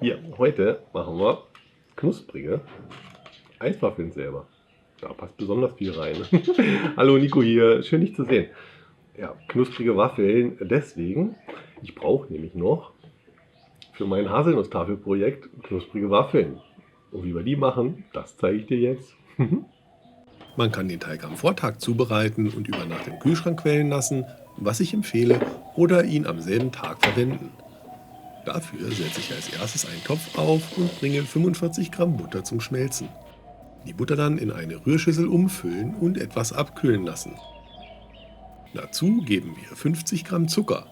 Hier, heute machen wir knusprige Eiswaffeln selber. Da passt besonders viel rein. Hallo Nico hier, schön dich zu sehen. Ja, knusprige Waffeln deswegen. Ich brauche nämlich noch für mein Haselnusstafelprojekt knusprige Waffeln. Und wie wir die machen, das zeige ich dir jetzt. Man kann den Teig am Vortag zubereiten und über Nacht im Kühlschrank quellen lassen, was ich empfehle, oder ihn am selben Tag verwenden. Dafür setze ich als erstes einen Topf auf und bringe 45 Gramm Butter zum Schmelzen. Die Butter dann in eine Rührschüssel umfüllen und etwas abkühlen lassen. Dazu geben wir 50 Gramm Zucker.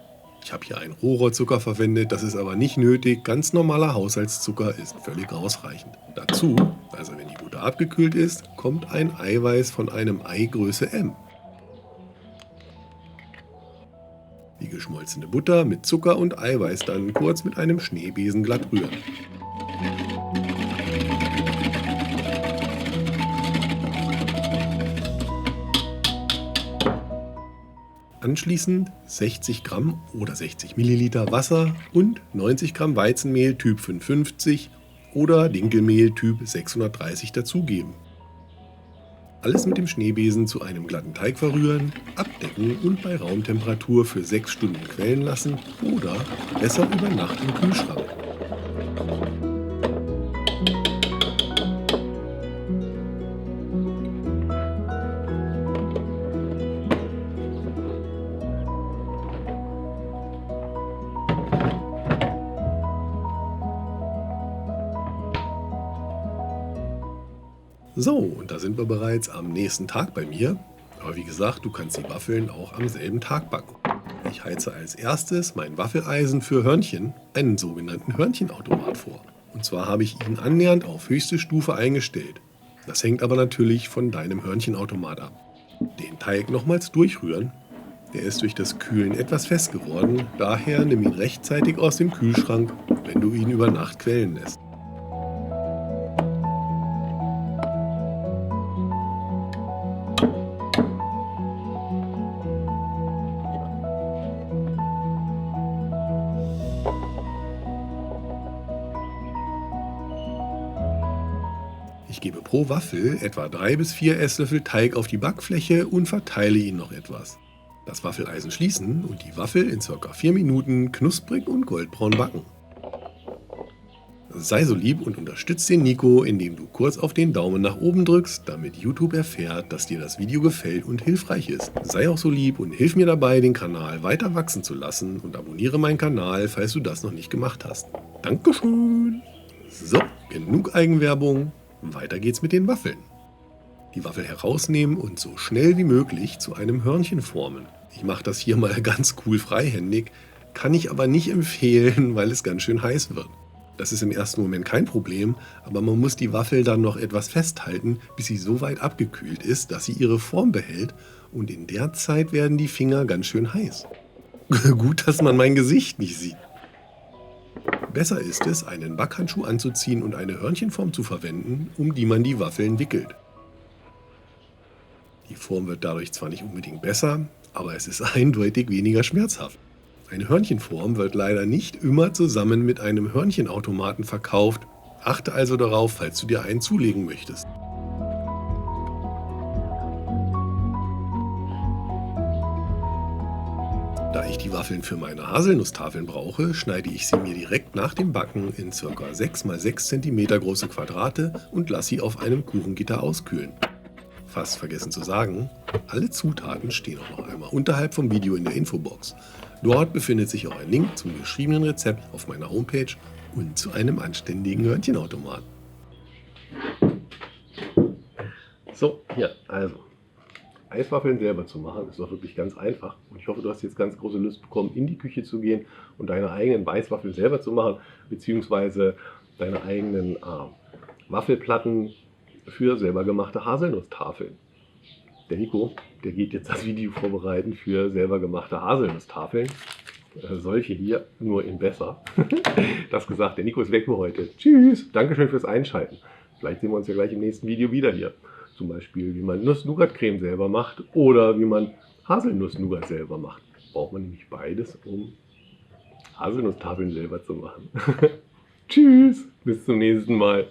Ich habe hier einen Rohrzucker verwendet, das ist aber nicht nötig. Ganz normaler Haushaltszucker ist völlig ausreichend. Dazu, also wenn die Butter abgekühlt ist, kommt ein Eiweiß von einem Ei Größe M. Die geschmolzene Butter mit Zucker und Eiweiß dann kurz mit einem Schneebesen glatt rühren. Anschließend 60 Gramm oder 60 Milliliter Wasser und 90 Gramm Weizenmehl Typ 550 oder Dinkelmehl Typ 630 dazugeben. Alles mit dem Schneebesen zu einem glatten Teig verrühren, abdecken und bei Raumtemperatur für 6 Stunden quellen lassen oder besser über Nacht im Kühlschrank. So, und da sind wir bereits am nächsten Tag bei mir. Aber wie gesagt, du kannst die Waffeln auch am selben Tag backen. Ich heize als erstes mein Waffeleisen für Hörnchen, einen sogenannten Hörnchenautomat vor. Und zwar habe ich ihn annähernd auf höchste Stufe eingestellt. Das hängt aber natürlich von deinem Hörnchenautomat ab. Den Teig nochmals durchrühren. Der ist durch das Kühlen etwas fest geworden, daher nimm ihn rechtzeitig aus dem Kühlschrank, wenn du ihn über Nacht quellen lässt. Ich gebe pro Waffel etwa 3 bis 4 Esslöffel Teig auf die Backfläche und verteile ihn noch etwas. Das Waffeleisen schließen und die Waffel in ca. 4 Minuten knusprig und goldbraun backen. Sei so lieb und unterstütze den Nico, indem du kurz auf den Daumen nach oben drückst, damit YouTube erfährt, dass dir das Video gefällt und hilfreich ist. Sei auch so lieb und hilf mir dabei, den Kanal weiter wachsen zu lassen und abonniere meinen Kanal, falls du das noch nicht gemacht hast. Dankeschön! So, genug Eigenwerbung. Weiter geht's mit den Waffeln. Die Waffel herausnehmen und so schnell wie möglich zu einem Hörnchen formen. Ich mache das hier mal ganz cool freihändig, kann ich aber nicht empfehlen, weil es ganz schön heiß wird. Das ist im ersten Moment kein Problem, aber man muss die Waffel dann noch etwas festhalten, bis sie so weit abgekühlt ist, dass sie ihre Form behält, und in der Zeit werden die Finger ganz schön heiß. Gut, dass man mein Gesicht nicht sieht. Besser ist es, einen Backhandschuh anzuziehen und eine Hörnchenform zu verwenden, um die man die Waffeln wickelt. Die Form wird dadurch zwar nicht unbedingt besser, aber es ist eindeutig weniger schmerzhaft. Eine Hörnchenform wird leider nicht immer zusammen mit einem Hörnchenautomaten verkauft. Achte also darauf, falls du dir einen zulegen möchtest. Da ich die Waffeln für meine Haselnusstafeln brauche, schneide ich sie mir direkt nach dem Backen in ca. 6 x 6 cm große Quadrate und lasse sie auf einem Kuchengitter auskühlen. Fast vergessen zu sagen, alle Zutaten stehen auch noch einmal unterhalb vom Video in der Infobox. Dort befindet sich auch ein Link zum geschriebenen Rezept auf meiner Homepage und zu einem anständigen Hörnchenautomat. So, hier, also. Eiswaffeln selber zu machen, ist doch wirklich ganz einfach. Und ich hoffe, du hast jetzt ganz große Lust bekommen, in die Küche zu gehen und deine eigenen Weißwaffeln selber zu machen, beziehungsweise deine eigenen Waffelplatten für selber gemachte Haselnusstafeln. Der Nico, der geht jetzt das Video vorbereiten für selber gemachte Haselnusstafeln. Solche hier, nur in besser. Das gesagt, der Nico ist weg für heute. Tschüss, Dankeschön fürs Einschalten. Vielleicht sehen wir uns ja gleich im nächsten Video wieder hier. Zum Beispiel, wie man Nuss-Nougat-Creme selber macht oder wie man Haselnuss-Nougat selber macht. Braucht man nämlich beides, um Haselnusstafeln selber zu machen. Tschüss, bis zum nächsten Mal.